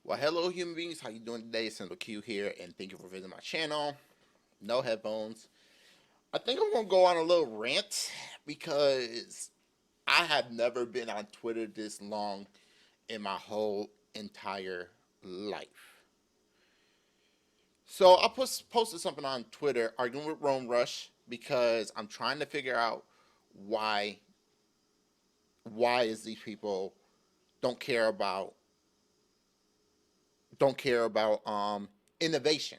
Well, hello, human beings. How you doing today? Sendo Q here, and thank you for visiting my channel. No headphones. I think I'm gonna go on a little rant because I have never been on Twitter this long in my whole entire life. So I posted something on Twitter arguing with Rome Rush because I'm trying to figure out why why is these people don't care about innovation.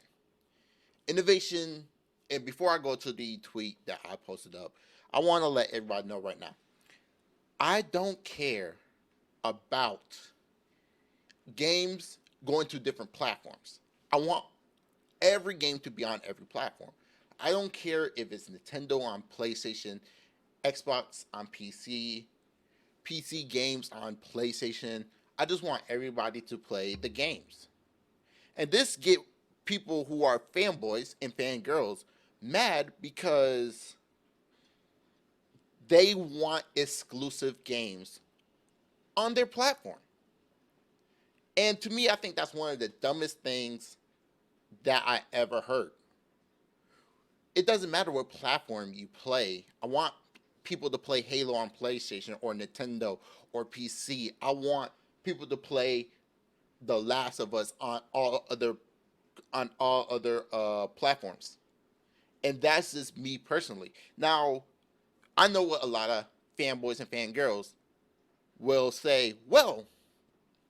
Innovation, and before I go to the tweet that I posted up, I want to let everybody know right now. I don't care about games going to different platforms. I want every game to be on every platform. I don't care if it's Nintendo on PlayStation, Xbox on PC games on PlayStation. I just want everybody to play the games. And this get people who are fanboys and fangirls mad because they want exclusive games on their platform. And to me, I think that's one of the dumbest things that I ever heard. It doesn't matter what platform you play. I want people to play Halo on PlayStation or Nintendo or PC. I want people to play The Last of Us on all other platforms. And that's just me personally. Now, I know what a lot of fanboys and fangirls will say, well,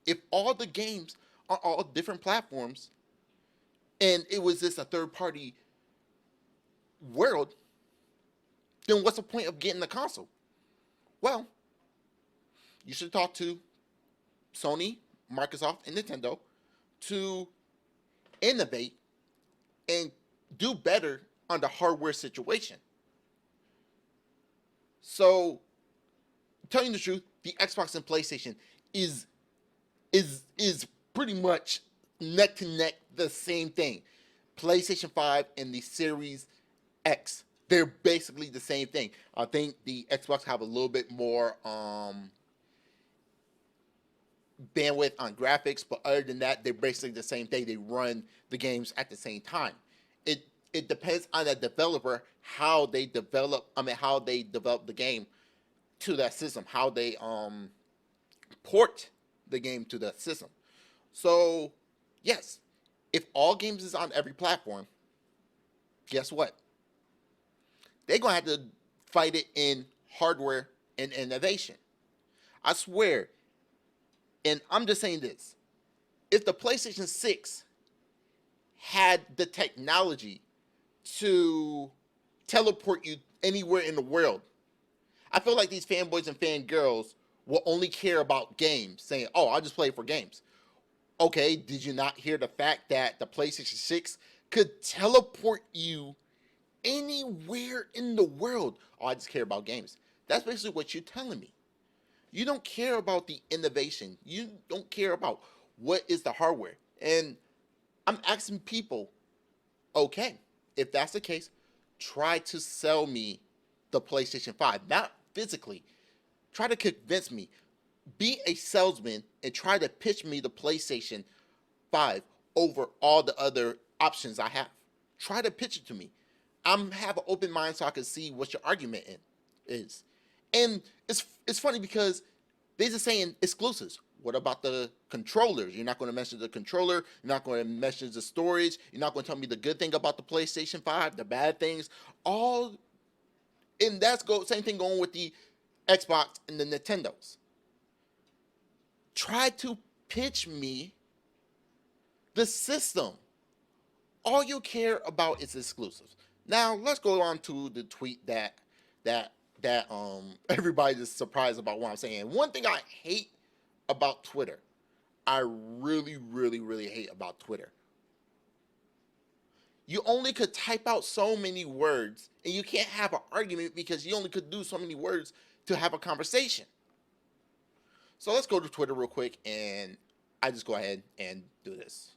if all the games are all different platforms and it was just a third party world, then what's the point of getting the console? Well, you should talk to Sony, Microsoft, and Nintendo to innovate and do better on the hardware situation. So, telling the truth, the Xbox and PlayStation is is pretty much neck to neck the same thing. PlayStation 5 and the Series X, they're basically the same thing. I think the Xbox have a little bit more bandwidth on graphics, but other than that, they're basically the same thing. They run the games at the same time. It depends on the developer how they develop the game to that system, how they port the game to that system. So, yes, if all games is on every platform, guess what? They're gonna have to fight it in hardware and innovation. I swear, and I'm just saying this: if the PlayStation 6 had the technology to teleport you anywhere in the world, I feel like these fanboys and fangirls will only care about games, saying, "Oh, I'll just play for games." Okay, did you not hear the fact that the PlayStation 6 could teleport you anywhere in the world? Oh, I just care about games. That's basically what you're telling me. You don't care about the innovation. You don't care about what is the hardware. And I'm asking people, okay, if that's the case, try to sell me the PlayStation 5. Not physically. Try to convince me. Be a salesman and try to pitch me the PlayStation 5 over all the other options I have. Try to pitch it to me. I'm have an open mind so I can see what your argument is. And it's funny because they're just saying exclusives. What about the controllers? You're not going to mention the controller. You're not going to mention the storage. You're not going to tell me the good thing about the PlayStation 5, the bad things. All, and same thing going with the Xbox and the Nintendos. Try to pitch me the system. All you care about is exclusives. Now let's go on to the tweet that everybody's surprised about what I'm saying. One thing I hate about Twitter, I really hate about Twitter. You only could type out so many words, and you can't have an argument because you only could do so many words to have a conversation. So let's go to Twitter real quick, and I just go ahead and do this.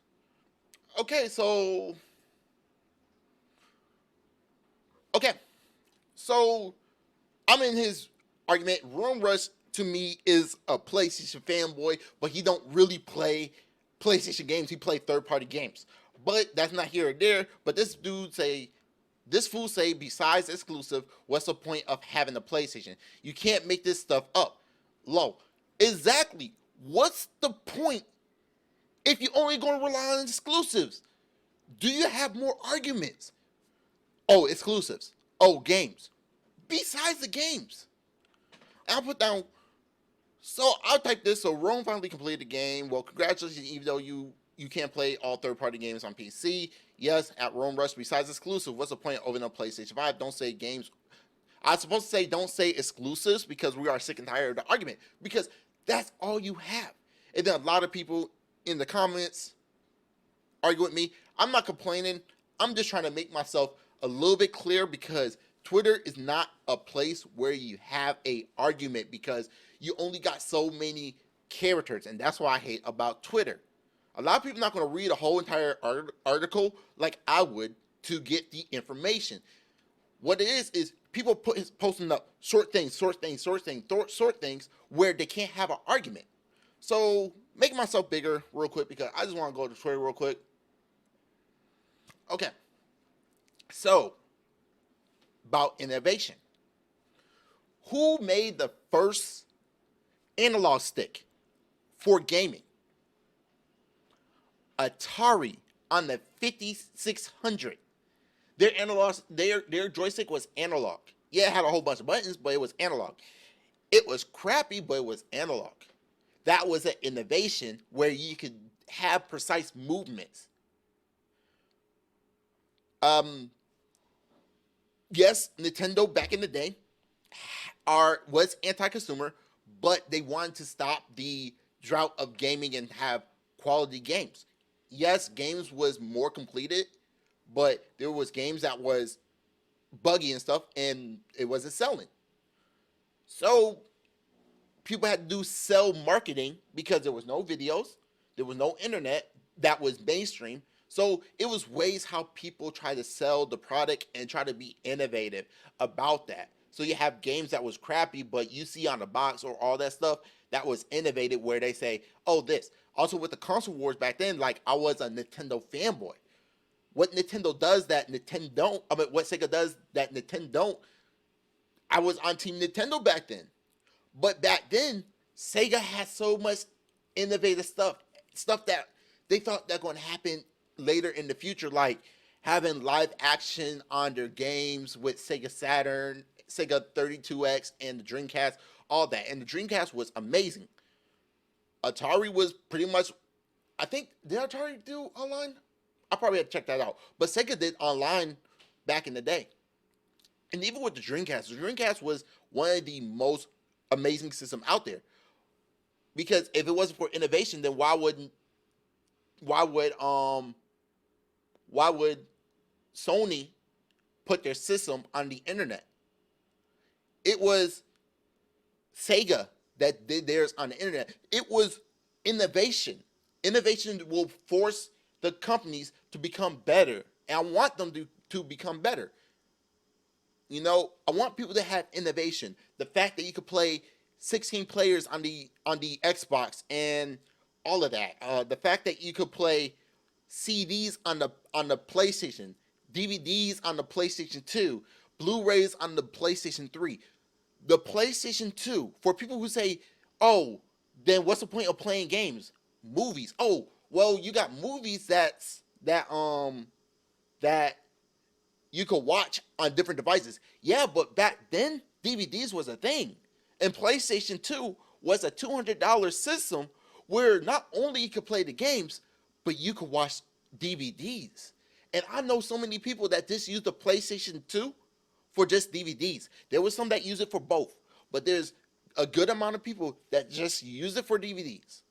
Okay, okay, so I'm in his argument. Rome Rush to me is a PlayStation fanboy, but he don't really play PlayStation games. He played third-party games. But that's not here or there. But this fool say, besides exclusive, what's the point of having a PlayStation? You can't make this stuff up. Low. Exactly. What's the point if you're only going to rely on exclusives? Do you have more arguments? Oh, exclusives. Oh, games. Besides the games. I'll put down. So I'll type this. So Rome finally completed the game. Well, congratulations, even though you can't play all third-party games on PC. Yes, at Rome Rush. Besides exclusive, what's the point of opening up PlayStation 5? Don't say games. I'm supposed to say don't say exclusives because we are sick and tired of the argument. Because that's all you have. And then a lot of people in the comments argue with me. I'm not complaining. I'm just trying to make myself a little bit clear because Twitter is not a place where you have a argument because you only got so many characters, and that's what I hate about Twitter. A lot of people are not going to read a whole entire article like I would to get the information. What it is people posting up short things where they can't have an argument. So make myself bigger real quick because I just want to go to Twitter real quick. Okay. So, about innovation. Who made the first analog stick for gaming? Atari on the 5600. Their joystick was analog. Yeah, it had a whole bunch of buttons, but it was analog. It was crappy, but it was analog. That was an innovation where you could have precise movements. Yes, Nintendo back in the day was anti-consumer, but they wanted to stop the drought of gaming and have quality games. Yes, games was more completed, but there was games that was buggy and stuff, and it wasn't selling. So people had to do sell marketing because there was no videos, there was no internet that was mainstream. So it was ways how people try to sell the product and try to be innovative about that. So you have games that was crappy, but you see on the box or all that stuff that was innovative where they say, oh, this. Also with the console wars back then, like I was a Nintendo fanboy. What Nintendo does that Nintendo don't, what Sega does that Nintendo don't, I was on Team Nintendo back then. But back then, Sega had so much innovative stuff that they thought that going to happen later in the future, like having live action on their games with Sega Saturn, Sega 32X, and the Dreamcast, all that. And the Dreamcast was amazing. Atari was pretty much, I think, did Atari do online? I probably have to check that out. But Sega did online back in the day. And even with the Dreamcast was one of the most amazing systems out there. Because if it wasn't for innovation, then why would Sony put their system on the internet? It was Sega that did theirs on the internet. It was innovation. Innovation will force the companies to become better. And I want them to become better. You know, I want people to have innovation. The fact that you could play 16 players on the Xbox and all of that. The fact that you could play CDs on the PlayStation, DVDs on the PlayStation 2, Blu-rays on the PlayStation 3. The PlayStation 2, for people who say, oh, then what's the point of playing games? Movies. Oh, well, you got movies that you could watch on different devices. Yeah, but back then, DVDs was a thing. And PlayStation 2 was a $200 system where not only you could play the games, but you could watch DVDs. And I know so many people that just use the PlayStation 2 for just DVDs. There was some that use it for both, but there's a good amount of people that just use it for DVDs.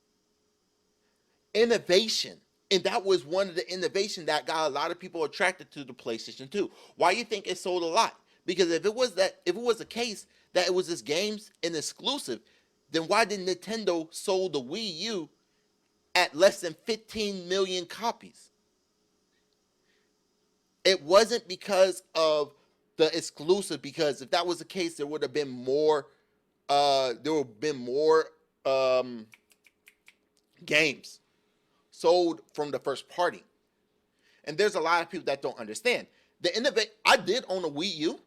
Innovation. And that was one of the innovations that got a lot of people attracted to the PlayStation 2. Why do you think it sold a lot? Because if it was the case that it was just games and exclusive, then why did Nintendo sold the Wii U at less than 15 million copies? It wasn't because of the exclusive, because if that was the case, there would have been more games. sold from the first party. And there's a lot of people that don't understand. I did own a Wii U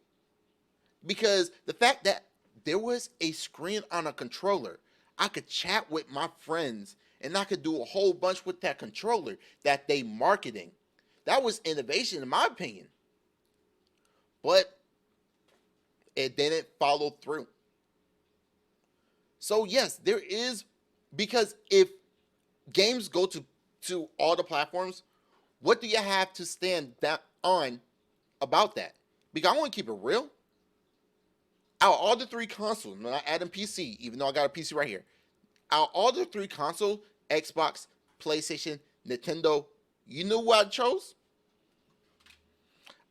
because the fact that there was a screen on a controller, I could chat with my friends and I could do a whole bunch with that controller that they marketing. That was innovation in my opinion. But it didn't follow through. So yes, there is, because if games go to all the platforms, what do you have to stand that on about that? Because I want to keep it real. Out of all the three consoles, I'm not adding PC, even though I got a PC right here. Out of all the three consoles, Xbox, PlayStation, Nintendo, you know what I chose?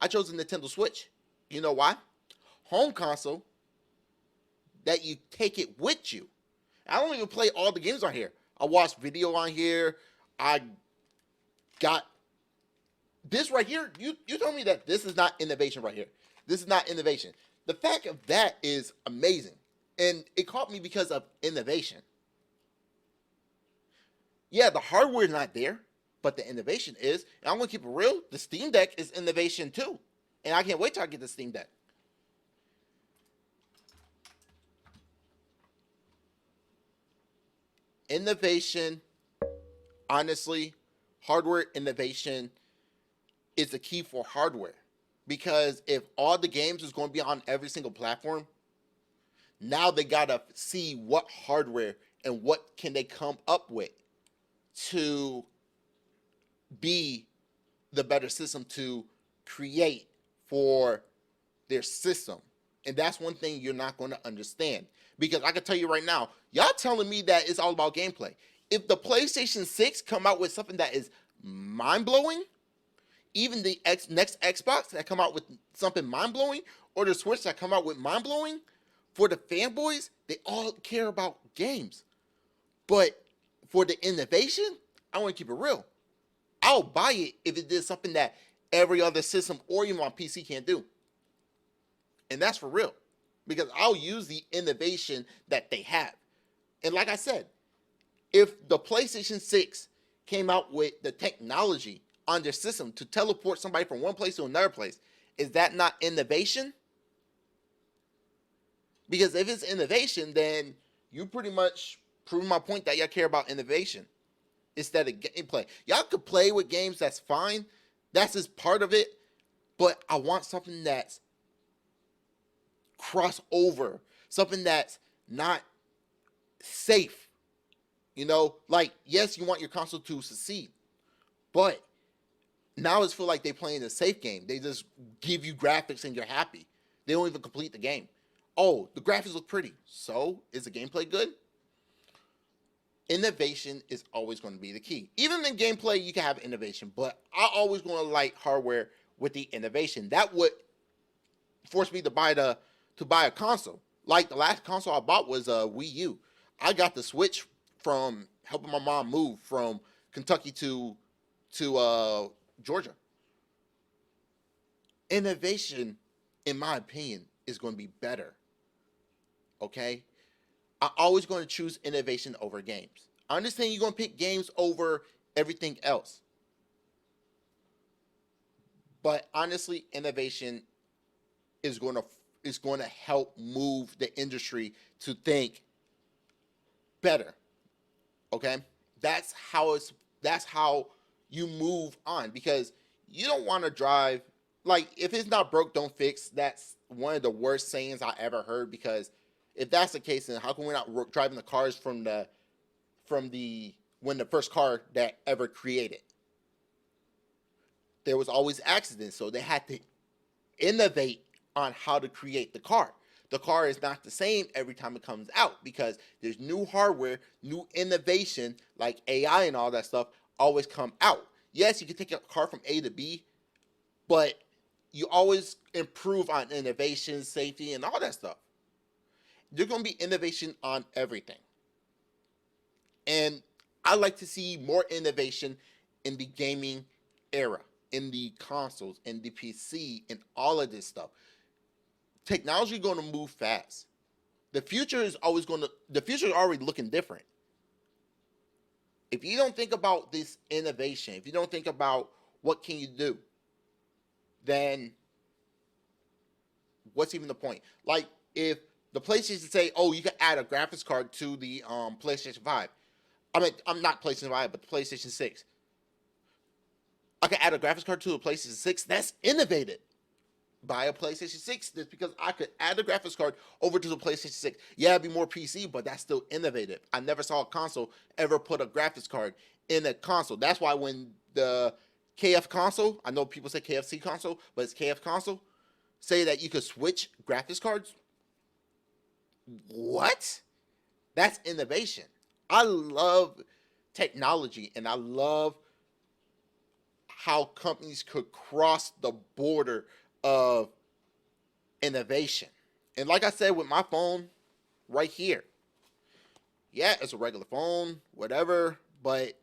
I chose the Nintendo Switch. You know why? Home console that you take it with you. I don't even play all the games on here. I watch video on here. I got this right here. You told me that this is not innovation right here. This is not innovation. The fact of that is amazing. And it caught me because of innovation. Yeah, the hardware is not there, but the innovation is. And I'm going to keep it real. The Steam Deck is innovation too. And I can't wait till I get the Steam Deck. Innovation, honestly, hardware innovation is the key for hardware. Because if all the games is going to be on every single platform, now they got to see what hardware and what can they come up with to be the better system to create for their system. And that's one thing you're not going to understand. Because I can tell you right now, y'all telling me that it's all about gameplay. If the PlayStation 6 come out with something that is mind-blowing, even the next Xbox that come out with something mind-blowing, or the Switch that come out with mind-blowing, for the fanboys, they all care about games. But for the innovation, I want to keep it real. I'll buy it if it did something that every other system or even on PC can't do. And that's for real. Because I'll use the innovation that they have. And like I said, if the PlayStation 6 came out with the technology on their system to teleport somebody from one place to another place, is that not innovation? Because if it's innovation, then you pretty much prove my point that y'all care about innovation instead of gameplay. Y'all could play with games, that's fine. That's just part of it. But I want something that's crossover, something that's not safe. You know, like, yes, you want your console to succeed, but now it's feel like they're playing a safe game. They just give you graphics and you're happy. They don't even complete the game. Oh, the graphics look pretty. So, is the gameplay good? Innovation is always going to be the key. Even in gameplay, you can have innovation, but I always going to like hardware with the innovation. That would force me to buy a console. Like the last console I bought was a Wii U. I got the Switch from helping my mom move from Kentucky to Georgia. Innovation, in my opinion, is going to be better. Okay? I'm always going to choose innovation over games. I understand you're going to pick games over everything else. But honestly, innovation is going to help move the industry to think better. Okay? That's how you move on, because you don't want to drive, like, if it's not broke, don't fix. That's one of the worst sayings I ever heard, because if that's the case, then how come we're not driving the cars from the when the first car that ever created? There was always accidents, so they had to innovate on how to create the car. The car is not the same every time it comes out, because there's new hardware, new innovation like AI and all that stuff always come out. Yes, you can take a car from A to B, but you always improve on innovation, safety, and all that stuff. There's going to be innovation on everything. And I like to see more innovation in the gaming era, in the consoles, in the PC, and all of this stuff. Technology is going to move fast. The future is already looking different. If you don't think about this innovation, if you don't think about what can you do, then what's even the point? Like if the PlayStation say, "Oh, you can add a graphics card to the PlayStation 5." I mean, I'm not PlayStation 5, but the PlayStation 6. I can add a graphics card to a PlayStation 6. That's innovative. Buy a PlayStation 6 just because I could add the graphics card over to the PlayStation 6. Yeah, it'd be more PC, but that's still innovative. I never saw a console ever put a graphics card in a console. That's why when the KF console, I know people say KFC console, but it's KF console, say that you could switch graphics cards. What? That's innovation. I love technology and I love how companies could cross the border of innovation. And like I said with my phone right here, yeah, it's a regular phone, whatever, but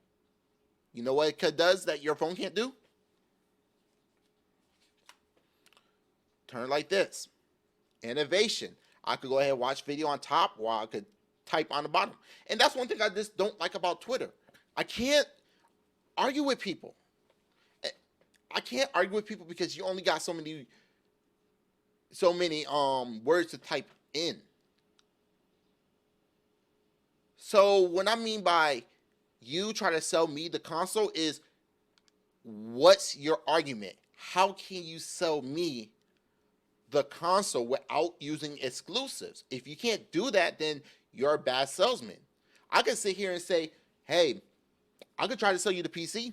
you know what it does that your phone can't do? Turn like this. Innovation. I could go ahead and watch video on top while I could type on the bottom. And that's one thing I just don't like about Twitter. I can't argue with people. I can't argue with people because you only got so many words to type in. So what I mean by you try to sell me the console is, what's your argument? How can you sell me the console without using exclusives? If you can't do that, then you're a bad salesman. I can sit here and say, hey, I could try to sell you the PC.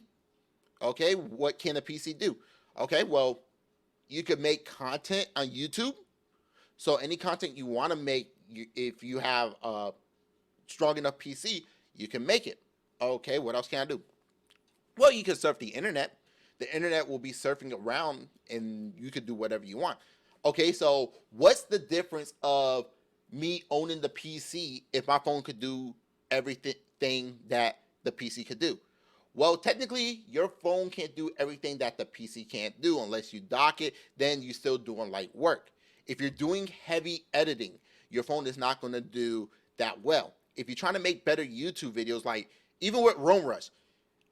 Okay, what can a PC do? Okay, well, you could make content on YouTube. So any content you want to make, if you have a strong enough PC, you can make it. Okay, what else can I do? Well, you can surf the internet. The internet will be surfing around and you could do whatever you want. Okay, so what's the difference of me owning the PC if my phone could do everything that the PC could do? Well, technically, your phone can't do everything that the PC can't do unless you dock it. Then you're still doing light work. If you're doing heavy editing, your phone is not going to do that well. If you're trying to make better YouTube videos, like even with Rome Rush,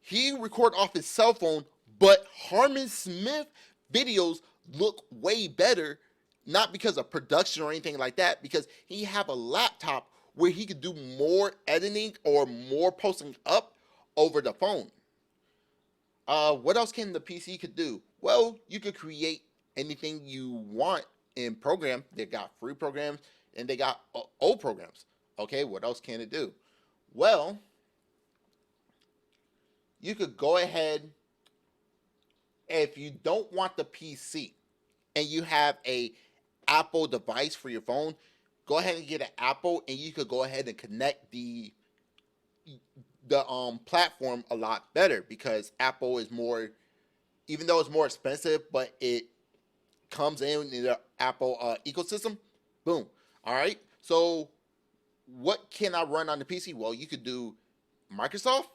he record off his cell phone, but Harmon Smith videos look way better, not because of production or anything like that, because he have a laptop where he could do more editing or more posting up over the phone. What else can the PC could do? Well, you could create anything you want in program. They got free programs and they got old programs. Okay, what else can it do? Well, you could go ahead, if you don't want the PC and you have a Apple device for your phone, go ahead and get an Apple and you could go ahead and connect the platform a lot better, because Apple is more, even though it's more expensive, but it comes in the Apple ecosystem. Boom. All right. So what can I run on the PC? Well, you could do Microsoft.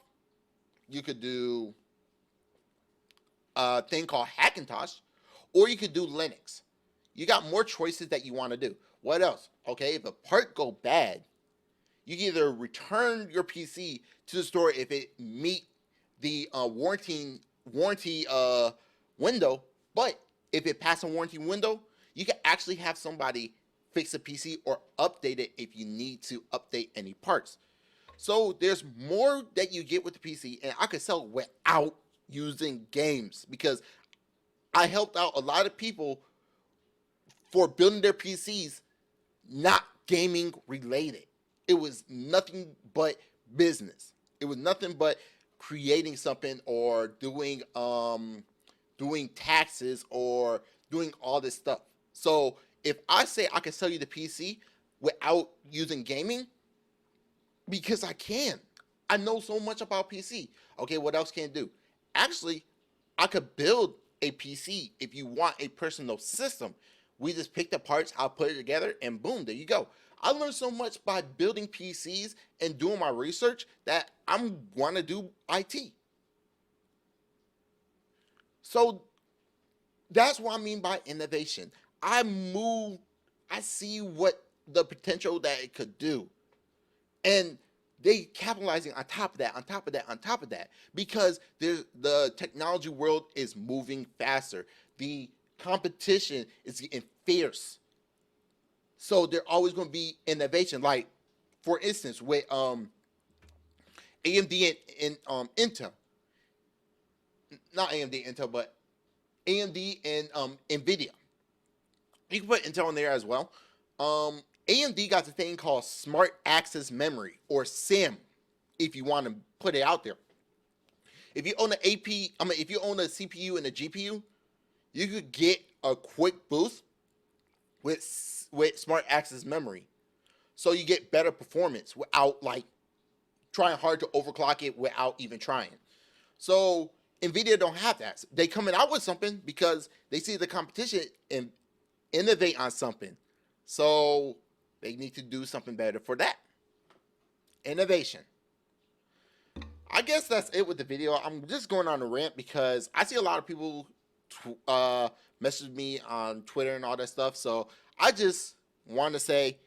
You could do a thing called Hackintosh, or you could do Linux. You got more choices that you want to do. What else? Okay, if a part go bad, you can either return your PC to the store if it meet the warranty window, but if it passes a warranty window, you can actually have somebody fix the PC or update it if you need to update any parts. So there's more that you get with the PC, and I could sell without using games, because I helped out a lot of people for building their PCs, not gaming related. It was nothing but business. It was nothing but creating something or doing taxes or doing all this stuff. So if I say I can sell you the PC without using gaming, because I can. I know so much about PC. Okay, what else can it do? Actually, I could build a PC if you want a personal system. We just pick the parts, I'll put it together, and boom, there you go. I learned so much by building PCs and doing my research that I'm going to do IT. So that's what I mean by innovation. I see what the potential that it could do. And they capitalizing on top of that, on top of that, on top of that, because the technology world is moving faster. The competition is getting fierce. So there always going to be innovation. Like, for instance, with AMD and Intel, not AMD Intel, but AMD and Nvidia. You can put Intel in there as well. AMD got the thing called Smart Access Memory, or SIM, if you want to put it out there. If you own an if you own a CPU and a GPU, you could get a quick boost with Smart Access Memory, so you get better performance without like trying hard to overclock it without even trying. So Nvidia don't have that. They coming out with something because they see the competition and innovate on something. So they need to do something better for that. Innovation. I guess that's it with the video. I'm just going on a rant because I see a lot of people message me on Twitter and all that stuff. So I just want to say,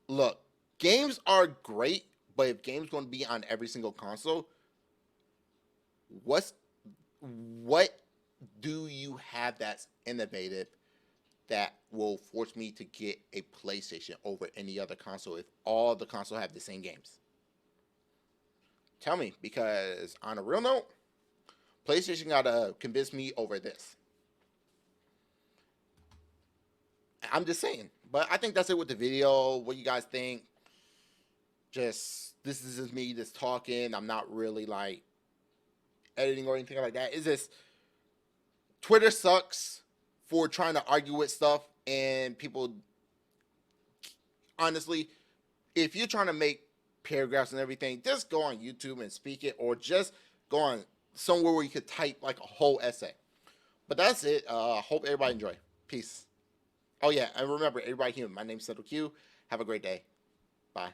look, games are great, but if games going to be on every single console, what do you have that's innovative that will force me to get a PlayStation over any other console if all the consoles have the same games? Tell me, because on a real note, PlayStation gotta convince me over this. I'm just saying. But I think that's it with the video. What you guys think? This is just me just talking. I'm not really like editing or anything like that. It's just Twitter sucks for trying to argue with stuff, and people, honestly, if you're trying to make paragraphs and everything, just go on YouTube and speak it, or just go on somewhere where you could type like a whole essay. But that's it. Hope everybody enjoy. Peace. Oh yeah, and remember, everybody human. My name's Settle Q. Have a great day. Bye.